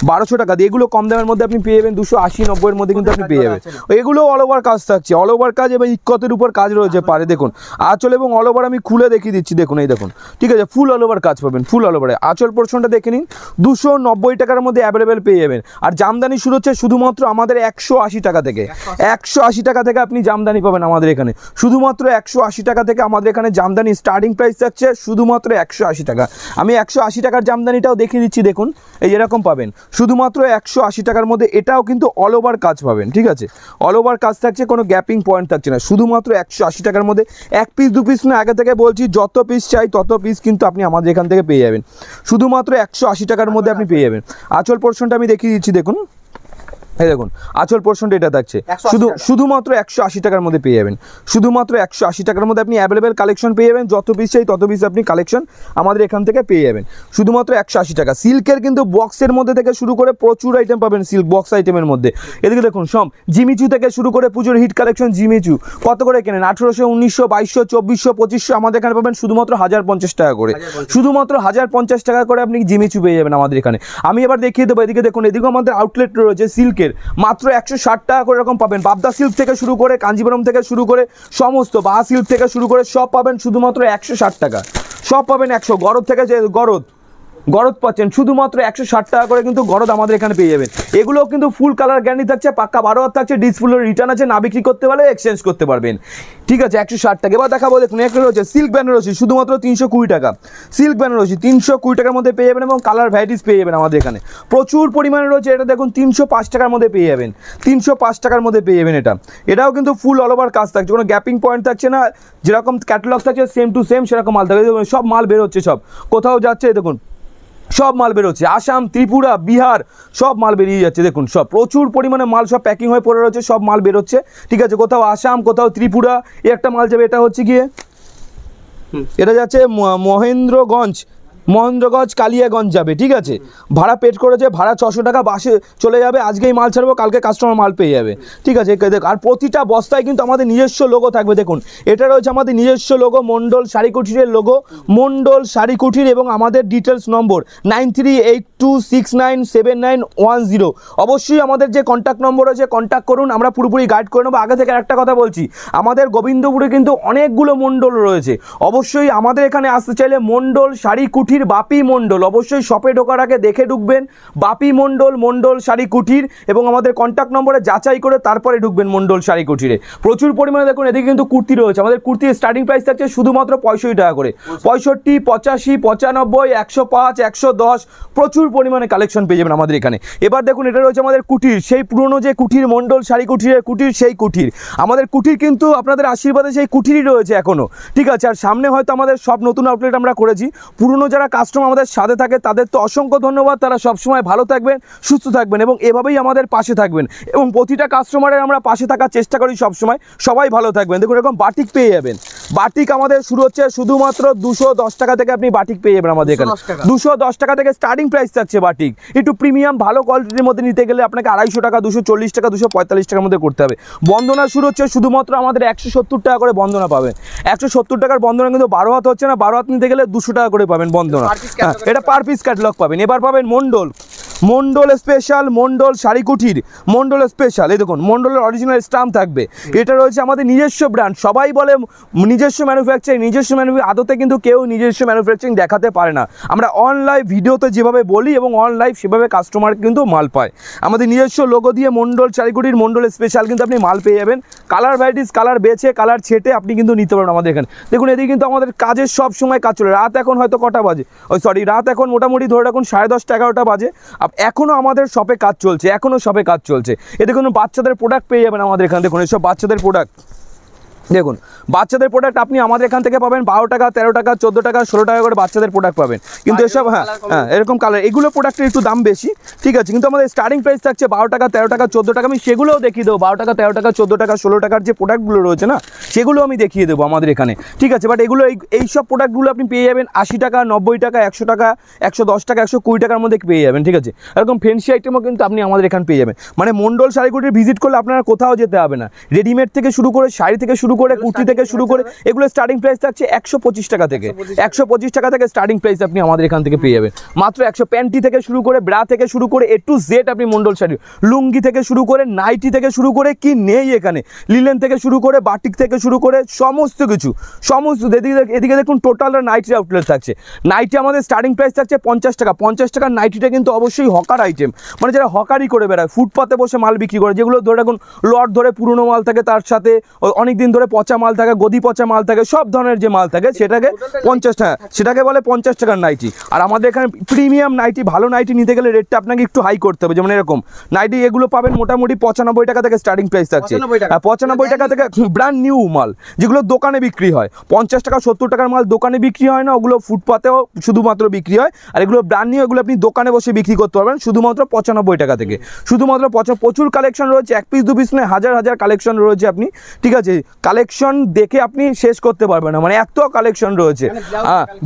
1200 টাকা দিয়ে। এগুলো কম দামের মধ্যে আপনি পেয়ে যাবেন 280-90 মধ্যে কিন্তু আপনি পেয়ে যাবেন। এগুলো অল ওভার কাজ থাকছে, অল ওভার কাজ এবং ইক্কতের উপর কাজ রয়েছে পারে, দেখুন আঁচল এবং অল ওভার আমি খুলে দেখিয়ে দিচ্ছি, দেখুন এই দেখুন, ঠিক আছে, ফুল অল ওভার কাজ পাবেন, ফুল অল ওভারে। আঁচল পোর্শনটা দেখে নিন, 290 টাকার মধ্যে অ্যাভেলেবেল পেয়ে যাবেন। আর জামদানি শুরু হচ্ছে শুধুমাত্র আমাদের 180 টাকা থেকে, 180 টাকা থেকে আপনি জামদানি পাবেন আমাদের এখানে, শুধুমাত্র 180 টাকা থেকে আমাদের এখানে জামদানি স্টার্টিং প্রাইস থাকছে শুধুমাত্র 180 টাকা। আমি 180 টাকার জামদানিটাও দেখিয়ে দিচ্ছি, দেখুন এই যেরকম পাবেন শুধুমাত্র 180 টাকার মধ্যে, এটাও কিন্তু অল ওভার কাজ পাবেন, ঠিক আছে, অল ওভার কাজ থাকছে, কোনো গ্যাপিং পয়েন্ট থাকছে না, শুধুমাত্র 180 টাকার মধ্যে। 1 পিস 2 পিস না, আগে থেকে বলছি যত পিস চাই তত পিস কিন্তু আপনি আমাদের এখান থেকে পেয়ে যাবেন, শুধুমাত্র 180 টাকার মধ্যে আপনি পেয়ে যাবেন। আঁচল পোর্শনটা আমি দেখিয়ে দিচ্ছি, দেখুন এই দেখুন আঁচল পোর্শনটা এটা থাকছে শুধুমাত্র 180 টাকার মধ্যে পেয়ে যাবেন, শুধুমাত্র 180 টাকার মধ্যে আপনি অ্যাভেলেবেল কালেকশন পেয়ে যাবেন, যত পিস চাই তত পিস আপনি কালেকশন আমাদের এখান থেকে পেয়ে যাবেন, শুধুমাত্র 180 টাকা। সিল্কের কিন্তু বক্সের মধ্যে থেকে শুরু করে প্রচুর আইটেম পাবেন সিল্ক বক্স আইটেমের মধ্যে। এদিকে দেখুন সব জিমিচু থেকে শুরু করে পুজোর হিট কালেকশন, জিমিচু কত করে কেনেন? 1800, 1900, 2200, 2400, 2500, আমাদের এখানে পাবেন শুধুমাত্র 1050 টাকা করে, শুধুমাত্র 1050 টাকা করে আপনি জিমিচু পেয়ে যাবেন আমাদের এখানে। আমি এবার দেখিয়ে দেবো, এদিকে দেখুন, এদিকে আমাদের আউটলেট রয়েছে সিল্কের, মাত্র 160 টাকা করে এরকম পাবেন। বাবদা সিল্ক থেকে শুরু করে, কাঞ্জিবরম থেকে শুরু করে, সমস্ত বাহা সিল্ক থেকে শুরু করে সব পাবেন শুধুমাত্র 160 টাকা, সব পাবেন 100। গরদ থেকে যে গরদ পাচ্ছেন শুধুমাত্র 160 টাকা করে কিন্তু গরদ আমাদের এখানে পেয়ে যাবেন। এগুলোও কিন্তু ফুল কালার গ্যারান্টি থাকছে, পাক্কা 12 হাত থাকছে, ডিসপ্লে রিটার্ন আছে, না বিক্রি করতে পারলে এক্সচেঞ্জ করতে পারবেন, ঠিক আছে। 160 টাকা। এবার দেখাবো, দেখুন একটা রয়েছে সিল্ক বেনারসি, শুধুমাত্র 320 টাকা, সিল্ক বেনারসি 320 টাকার মধ্যে পেয়ে যাবেন এবং কালার ভ্যারাইটিস পেয়ে যাবেন আমাদের এখানে প্রচুর পরিমাণে রয়েছে। এটা দেখুন 305 টাকার মধ্যে পেয়ে যাবেন, 305 টাকার মধ্যে পেয়ে যাবেন। এটাও কিন্তু ফুল অল ওভার কাজ থাকছে, কোনো গ্যাপিং পয়েন্ট থাকছে না, যেরকম ক্যাটালগ থাকছে সেম টু সেম সেরকম মাল থাকছে, সব মাল বেরোচ্ছে, সব কোথাও যাচ্ছে, দেখুন সব মাল বেরোচ্ছে, আসাম, ত্রিপুরা, বিহার সব মাল বেরিয়ে যাচ্ছে, দেখুন সব প্রচুর পরিমাণে মাল সব প্যাকিং হয়ে পড়ে রয়েছে, সব মাল বেরোচ্ছে, ঠিক আছে। কোথাও আসাম, কোথাও ত্রিপুরা, একটা মাল যাবে, এটা হচ্ছে গিয়ে এটা যাচ্ছে মহেন্দ্রগঞ্জ কালিয়াগঞ্জ যাবে, ঠিক আছে। ভাড়া পেড করেছে, ভাড়া 600 টাকা, বাসে চলে যাবে, আজকেই মাল ছাড়বো, কালকে কাস্টমার মাল পেয়ে যাবে, ঠিক আছে। আর প্রতিটা বস্তায় কিন্তু আমাদের নিজস্ব লোগো থাকবে, দেখুন এটা রয়েছে আমাদের নিজস্ব লোগো, মন্ডল শাড়িকুটিরের লোগো, মন্ডল শাড়িকুটির, এবং আমাদের ডিটেলস নম্বর 9382697910। অবশ্যই আমাদের যে কন্ট্যাক্ট নম্বর আছে কন্ট্যাক্ট করুন, আমরা পুরোপুরি গাইড করে নেবো। আগে থেকে একটা কথা বলছি, আমাদের গোবিন্দপুরে কিন্তু অনেকগুলো মন্ডল রয়েছে, অবশ্যই আমাদের এখানে আসতে চাইলে মন্ডল শাড়িকুটির কুঠির বাপি মণ্ডল, অবশ্যই শপে ঢোকার আগে দেখে ঢুকবেন বাপি মণ্ডল, মণ্ডল শাড়ি কুঠির, এবং আমাদের কন্ট্যাক্ট নম্বরে যাচাই করে তারপরে ঢুকবেন মণ্ডল শাড়ি কুঠিরে। প্রচুর পরিমাণে দেখুন এদিকে কিন্তু কুর্তি রয়েছে, আমাদের কুর্তির স্টার্টিং প্রাইস থাকছে শুধুমাত্র 65 টাকা করে, 65, 85, 95, 105, 110, প্রচুর পরিমাণে কালেকশন পেয়ে যাবেন আমাদের এখানে। এবার দেখুন এটা রয়েছে আমাদের কুঠির, সেই পুরনো যে কুঠির মণ্ডল শাড়ি কুঠিরের কুঠির, সেই কুঠির আমাদের কুঠির কিন্তু আপনাদের আশীর্বাদে সেই কুঠিরই রয়েছে এখনো, ঠিক আছে। আর সামনে হয়তো আমাদের সব নতুন আউটলেট আমরা করেছি। পুরনো যারা কাস্টমার আমাদের সাথে থাকে তাদের তো অসংখ্য ধন্যবাদ, তারা সবসময় ভালো থাকবেন, সুস্থ থাকবেন এবং এভাবেই আমাদের পাশে থাকবেন, এবং প্রতিটা কাস্টমারের আমরা পাশে থাকার চেষ্টা করি সবসময়। সবাই ভালো থাকবেন। দেখুন এরকম বাটিক পেয়ে যাবেন, বাটিক আমাদের শুরু হচ্ছে শুধুমাত্র 210 টাকা থেকে, আপনি বাটিক পেয়ে যাবেন আমাদের এখানে 210 টাকা থেকে স্টার্টিং প্রাইস থাকছে বাটিক। একটু প্রিমিয়াম ভালো কোয়ালিটির মধ্যে নিতে গেলে আপনাকে 250 টাকা, 240 টাকা, 245 টাকার মধ্যে করতে হবে। বন্দনা শুরু হচ্ছে শুধুমাত্র আমাদের 170 টাকা করে বন্দনা পাবেন। 170 টাকার বন্দনা কিন্তু 12 হাত হচ্ছে না, 12 হাত নিতে গেলে 200 টাকা করে পাবেন বন্দনা, এটা পার পিস ক্যাটালগ পাবেন। এবার পাবেন মণ্ডল, মণ্ডল স্পেশাল, মণ্ডল শাড়ি কুঠির, মণ্ডল স্পেশাল। এই দেখুন মণ্ডলের অরিজিনাল স্টাম্প থাকবে, এটা রয়েছে আমাদের নিজস্ব ব্র্যান্ড। সবাই বলে নিজস্ব ম্যানুফ্যাকচারিং, নিজস্ব আদতে কিন্তু কেউ নিজস্ব ম্যানুফ্যাকচারিং দেখাতে পারে না। আমরা অনলাইভ ভিডিওতে যেভাবে বলি এবং অনলাইভ সেভাবে কাস্টমার কিন্তু মাল পায়। আমাদের নিজস্ব লোগো দিয়ে মণ্ডল শাড়ি কুঠির, মণ্ডল স্পেশাল কিন্তু আপনি মাল পেয়ে যাবেন। কালার ভ্যারাইটিস, কালার বেছে, কালার ছেটে আপনি কিন্তু নিতে পারবেন আমাদের এখানে। দেখুন এদিকে কিন্তু আমাদের কাজের সব সময় কাজ চলে। রাত এখন হয়তো কটা বাজে, রাত এখন মোটামুটি ধরে রাখুন 10:30, 11টা বাজে, এখনও আমাদের শপে কাজ চলছে, এখনও শপে কাজ চলছে। এতে কোনো বাচ্চাদের প্রোডাক্ট পেয়ে যাবেন আমাদের এখানে। দেখুন এসব বাচ্চাদের প্রোডাক্ট, দেখুন বাচ্চাদের প্রোডাক্ট আপনি আমাদের এখান থেকে পাবেন 12 টাকা, 13 টাকা, 14 টাকা, 16 টাকা করে বাচ্চাদের প্রোডাক্ট পাবেন। কিন্তু এসব হ্যাঁ এরকম কালার, এগুলো প্রোডাক্টের একটু দাম বেশি, ঠিক আছে। কিন্তু আমাদের স্টার্টিং প্রাইস থাকছে 12 টাকা, 13 টাকা, 14 টাকা। আমি সেগুলোও দেখিয়ে দেবো, 12 টাকা, 13 টাকা, 14 টাকা, 16 টাকার যে প্রোডাক্টগুলো রয়েছে না, সেগুলো আমি দেখিয়ে দেবো আমাদের এখানে, ঠিক আছে। বাট এগুলো এইসব প্রোডাক্টগুলো আপনি পেয়ে যাবেন 80 টাকা, 90 টাকা, 100 টাকা, 110 টাকা, 120 টাকার মধ্যে পেয়ে যাবেন, ঠিক আছে। এরকম ফ্যান্সি আইটেমও কিন্তু আপনি আমাদের এখানে পেয়ে যাবেন। মানে মণ্ডল শাড়ি কুঠির ভিজিট করলে আপনারা কোথাও যেতে হবে না। রেডিমেড থেকে শুরু করে, শাড়ি থেকে শুরু করে, কুর্তি থেকে শুরু করে, এগুলো স্টার্টিং প্রাইস থাকছে 125 টাকা থেকে, 125 টাকা থেকে স্টার্টিং প্রাইস আপনি আমাদের এখান থেকে পেয়ে যাবেন মাত্র 100। প্যান্টি থেকে শুরু করে, ব্রা থেকে শুরু করে, এ টু জেড আপনি মণ্ডল শাড়ি, লুঙ্গি থেকে শুরু করে, নাইটি থেকে শুরু করে, কি নেই এখানে, লিলেন থেকে শুরু করে, বাটিক থেকে শুরু করে, সমস্ত কিছু, সমস্ত। এদিকে দেখুন টোটাল নাইটির আউটলেট থাকছে। নাইটি আমাদের স্টার্টিং প্রাইস থাকছে 50 টাকা। 50 টাকার নাইটিটা কিন্তু অবশ্যই হকার আইটেম, মানে যারা হকারি করে বেড়ায়, ফুটপাতে বসে মাল বিক্রি করে, যেগুলো ধরে রাখুন লট ধরে পুরনো মাল থাকে, তার সাথে অনেক দিন ধরে পচা মাল থাকে, গদি পচা মাল থাকে, সব ধরনের যে মাল থাকে সেটাকে 50 টাকা, সেটাকে বলে 50 টাকার নাইটি। আর আমাদের এখানে প্রিমিয়াম নাইটি, ভালো নাইটি নিতে গেলে রেটটা আপনাকে একটু হাই করতে হবে। যেমন এরকম নাইটি এগুলো পাবেন মোটামুটি 95 টাকা থেকে স্টার্টিং প্রাইস থাকছে। 95 টাকা থেকে ব্র্যান্ড নিউ মাল, যেগুলো দোকানে বিক্রি হয় 50 টাকা, 70 টাকার মাল দোকানে বিক্রি হয় না, ওগুলো ফুটপাতেও শুধুমাত্র বিক্রি হয়। আর এগুলো ব্র্যান্ড নিউ, এগুলো আপনি দোকানে বসে বিক্রি করতে পারবেন শুধুমাত্র 95 টাকা থেকে। শুধুমাত্র প্রচুর কালেকশন রয়েছে, এক পিস দু পিস নয়, হাজার হাজার কালেকশন রয়েছে আপনি, ঠিক আছে। কালেকশন দেখে আপনি শেষ করতে পারবেন না, মানে এত কালেকশন রয়েছে।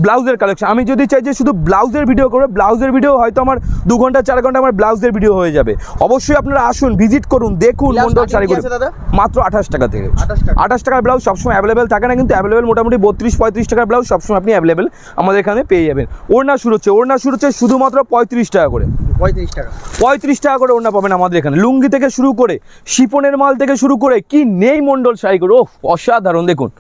ব্লাউজের কালেকশন, আমি যদি চাই যে শুধু ব্লাউজের ভিডিও করবে, ব্লাউজের ভিডিও হয়তো আমার 2 ঘন্টা 4 ঘন্টা আমার ব্লাউজের ভিডিও হয়ে যাবে। অবশ্যই আপনারা আসুন, ভিজিট করুন, দেখুন মণ্ডল শাড়ি কুঠির মাত্র 28 টাকা থেকে। 28 টাকার ব্লাউজ সবসময় অ্যাভেলেবেল থাকে না, কিন্তু অ্যাভেলেবেল মোটামুটি 32-35 টাকার ব্লাউজ সবসময় আপনি অ্যাভেলেবেল আমাদের এখানে পেয়ে যাবেন। ওড়না শুরু হচ্ছে শুধুমাত্র 35 টাকা করে, 35 টাকা করে ওড়না পাবেন আমাদের এখানে। লুঙ্গি থেকে শুরু করে, শিপনের মাল থেকে শুরু করে, কি নেই মণ্ডল শাড়ি কুঠির, ওহ অসাধারণ। দেখুন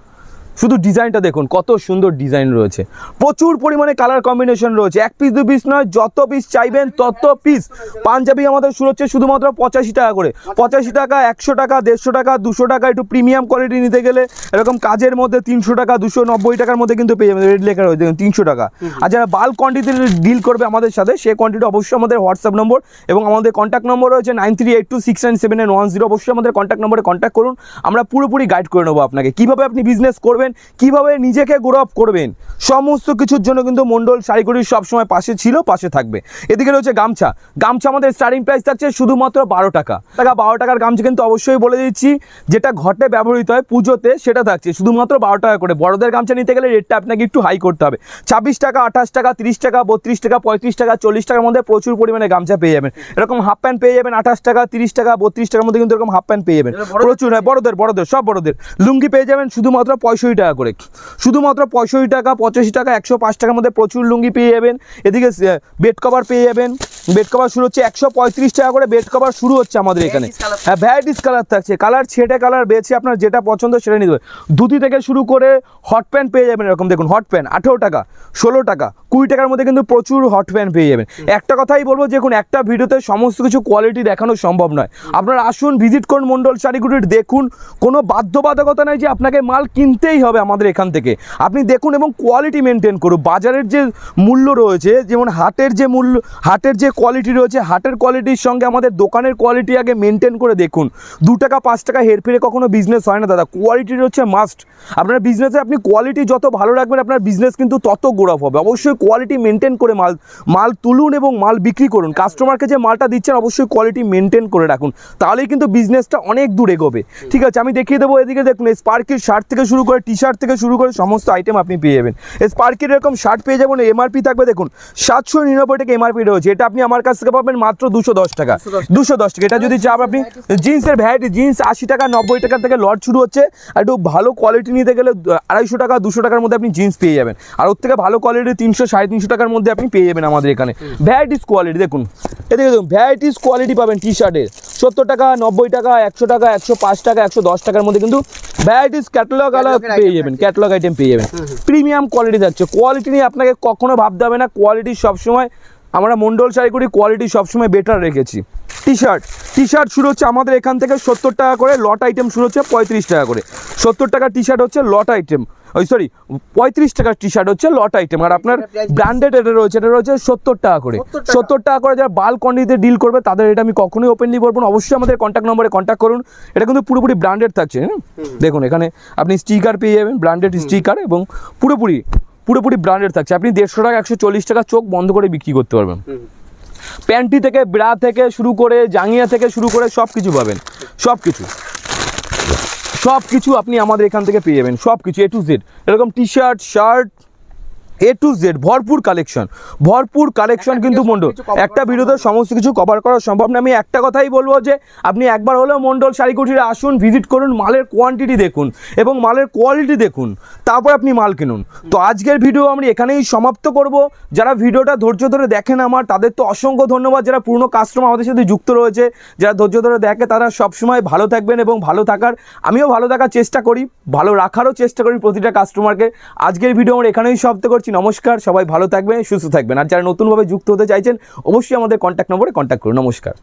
শুধু ডিজাইনটা দেখুন, কত সুন্দর ডিজাইন রয়েছে, প্রচুর পরিমাণে কালার কম্বিনেশন রয়েছে। এক পিস দু পিস নয়, যত পিস চাইবেন তত পিস। পাঞ্জাবি আমাদের শুরু হচ্ছে শুধুমাত্র 85 টাকা করে, 85 টাকা, 100 টাকা, 150 টাকা, 200 টাকা। একটু প্রিমিয়াম কোয়ালিটি নিতে গেলে এরকম কাজের মধ্যে 300 টাকা, 290 টাকার মধ্যে কিন্তু পেয়ে যাবেন, রেড লেখা রয়েছে 300 টাকা। আর যারা বাল্ক কোয়ান্টিটিতে ডিল করবে আমাদের সাথে, সেই কোয়ান্টিটি অবশ্যই আমাদের হোয়াটসঅ্যাপ নম্বর এবং আমাদের কন্ট্যাক্ট নম্বর রয়েছে 9382697910। অবশ্যই আমাদের কন্ট্যাক্ট নম্বরে কন্ট্যাক্ট করুন, আমরা পুরোপুরি গাইড করে নেবো আপনাকে কীভাবে আপনি বিজনেস করবেন, কিভাবে নিজেকে গ্রো আপ করবেন, সমস্ত কিছুর জন্য কিন্তু মণ্ডল শাড়ি কুঠির সবসময় পাশে ছিল, পাশে থাকবে। এদিকে রয়েছে গামছা, গামছা আমাদের স্টার্টিং প্রাইস থাকছে শুধুমাত্র 12 টাকা। 12 টাকার গামছা কিন্তু অবশ্যই বলে দিচ্ছি, যেটা ঘটে ব্যবহৃত হয় পুজোতে সেটা থাকছে শুধুমাত্র 12 টাকা করে। বড়দের গামছা নিতে গেলে রেটটা আপনাকে একটু হাই করতে হবে। 26 টাকা, 28 টাকা, 30 টাকা, 32 টাকা, 35 টাকা, 40 টাকার মধ্যে প্রচুর পরিমাণে গামছা পেয়ে যাবেন। এরকম হাফ প্যান্ট পেয়ে যাবেন 28 টাকা, 30 টাকা, 32 টাকার মধ্যে কিন্তু এরকম হাফ প্যান্ট পেয়ে যাবেন প্রচুর। হয় বড়দের সব বড়দের। লুঙ্গি পেয়ে যাবেন শুধুমাত্র 65 টাকা করে, শুধুমাত্র 65 টাকা, 85 টাকা, 105 টাকার মধ্যে প্রচুর লুঙ্গি পেয়ে যাবেন। এদিকে বেড কভার পেয়ে যাবেন, বেড কভার শুরু হচ্ছে 135 টাকা করে, বেড কভার শুরু হচ্ছে আমাদের এখানে। হ্যাঁ, ভ্যারাইটিস কালার থাকছে, কালার ছেটে কালার বেছে আপনার যেটা পছন্দ সেটা নিতে হবে। ধুতি থেকে শুরু করে হট প্যান্ট পেয়ে যাবেন এরকম, দেখুন হট প্যান্ট 18 টাকা, 16 টাকা, 20 টাকার মধ্যে কিন্তু প্রচুর হট প্যান্ট পেয়ে যাবেন। একটা কথাই বলবো, যে কোনো একটা ভিডিওতে সমস্ত কিছু কোয়ালিটি দেখানো সম্ভব নয়। আপনারা আসুন, ভিজিট করুন মন্ডল শাড়িগুটির, দেখুন। কোনো বাধ্যবাধকতা নাই যে আপনাকে মাল কিনতেই হবে আমাদের এখান থেকে। আপনি দেখুন এবং কোয়ালিটি মেনটেন করুন। বাজারের যে মূল্য রয়েছে, যেমন হাটের যে মূল্য, হাটের যে কোয়ালিটি রয়েছে, হাটের কোয়ালিটির সঙ্গে আমাদের দোকানের কোয়ালিটি আগে মেনটেন করে দেখুন। 2 টাকা 5 টাকা হেরফেরে কখনো বিজনেস হয় না দাদা, কোয়ালিটির হচ্ছে মাস্ট। আপনার বিজনেসে আপনি কোয়ালিটি যত ভালো রাখবেন, আপনার বিজনেস কিন্তু তত গ্রো হবে। অবশ্যই কোয়ালিটি মেনটেন করে মাল তুলুন এবং মাল বিক্রি করুন। কাস্টমারকে যে মালটা দিচ্ছেন অবশ্যই কোয়ালিটি মেনটেন করে রাখুন, তাহলেই কিন্তু বিজনেসটা অনেক দূর এগোবে। ঠিক আছে, আমি দেখিয়ে দেবো। এদিকে দেখুন, স্পার্কির শার্ট থেকে শুরু করে টি শার্ট থেকে শুরু করে সমস্ত আইটেম আপনি পেয়ে যাবেন। স্পার্কির এরকম শার্ট পেয়ে যাবেন, এমআরপি থাকবে দেখুন 799 টাকা এমআরপি রয়েছে। এটা আপনি আমার কাছ থেকে পাবেন মাত্র 210 টাকা, 210 টাকা। এটা যদি চাপ আপনি জিন্সের ভ্যারাইটি, জিন্স 80 টাকা 90 টাকা থেকে লট শুরু হচ্ছে। আর একটু ভালো কোয়ালিটি নিতে গেলে 250 টাকা 200 টাকার মধ্যে আপনি জিন্স পেয়ে যাবেন। আর ওর থেকে ভালো কোয়ালিটি 300 350 টাকার মধ্যে আপনি পেয়ে যাবেন আমাদের এখানে। ভ্যারাইটিস কোয়ালিটি দেখুন, এদিকে দেখুন ভ্যারাইটিস কোয়ালিটি পাবেন টি শার্টের। 70 টাকা 90 টাকা 100 টাকা 105 টাকা 110 টাকার মধ্যে কিন্তু ভ্যারাইটিস ক্যাটালগ পেয়ে যাবেন, ক্যাটালগ আইটেম পেয়ে যাবেন। প্রিমিয়াম কোয়ালিটি থাকছে। কোয়ালিটি নিয়ে আপনাকে কখনো ভাবতে হবে না, কোয়ালিটি সবসময় আমরা মন্ডল শাড়িগুড়ি কোয়ালিটি সবসময় বেটার রেখেছি। টি শার্ট শুরু হচ্ছে আমাদের এখান থেকে 70 টাকা করে, লট আইটেম শুরু হচ্ছে 35 টাকা করে। 70 টাকা টি শার্ট হচ্ছে লট আইটেম, 35 টাকার টি শার্ট হচ্ছে লট আইটেম। আর আপনার ব্র্যান্ডেড এটা রয়েছে 70 টাকা করে। 70 টাকা করে যারা বাল্ক কোয়ান্টিটিতে ডিল করবে তাদের এটা আমি কখনোই ওপেনলি বলবো না। অবশ্যই আমাদের কন্ট্যাক্ট নম্বরে কন্ট্যাক্ট করুন। এটা কিন্তু পুরোপুরি ব্র্যান্ডেড থাকছে। দেখুন এখানে আপনি স্টিকার পেয়ে যাবেন, ব্র্যান্ডেড স্টিকার, এবং পুরোপুরি ব্র্যান্ডেড থাকছে। আপনি 150 টাকা 140 টাকা চোখ বন্ধ করে বিক্রি করতে পারবেন। প্যান্টি থেকে, ব্রা থেকে শুরু করে, জাঙ্গিয়া থেকে শুরু করে সব কিছু পাবেন। সব কিছু আপনি আমাদের এখান থেকে পেয়ে যাবেন, সব কিছু A to Z। এরকম T shirt, shirt A to Z ভরপুর কালেকশন কিন্তু মন্ডল। একটা ভিডিওতে সমস্ত কিছু কভার করা সম্ভব না। আমি একটা কথাই বলবো, যে আপনি একবার হলেও মন্ডল শাড়িকুটিরে আসুন, ভিজিট করুন, মালের কোয়ান্টিটি দেখুন এবং মালের কোয়ালিটি দেখুন, তারপর আপনি মাল কিনুন। তো আজকের ভিডিও আমি এখানেই সমাপ্ত করব। যারা ভিডিওটা ধৈর্য ধরে দেখেন আমার, তাদের তো অসংখ্য ধন্যবাদ। যারা পুরনো কাস্টমার আমাদের সাথে যুক্ত রয়েছে, যারা ধৈর্য ধরে দেখে, তারা সবসময় ভালো থাকবেন এবং আমিও ভালো থাকার চেষ্টা করি, ভালো রাখারও চেষ্টা করি প্রতিটা কাস্টমারকে। আজকের ভিডিও আমরা এখানেই সমাপ্ত করছি। নমস্কার, সবাই ভালো থাকবেন, সুস্থ থাকবেন। আর যারা নতুনভাবে যুক্ত হতে চাইছেন অবশ্যই আমাদের কন্ট্যাক্ট নম্বরে কন্ট্যাক্ট করুন। নমস্কার।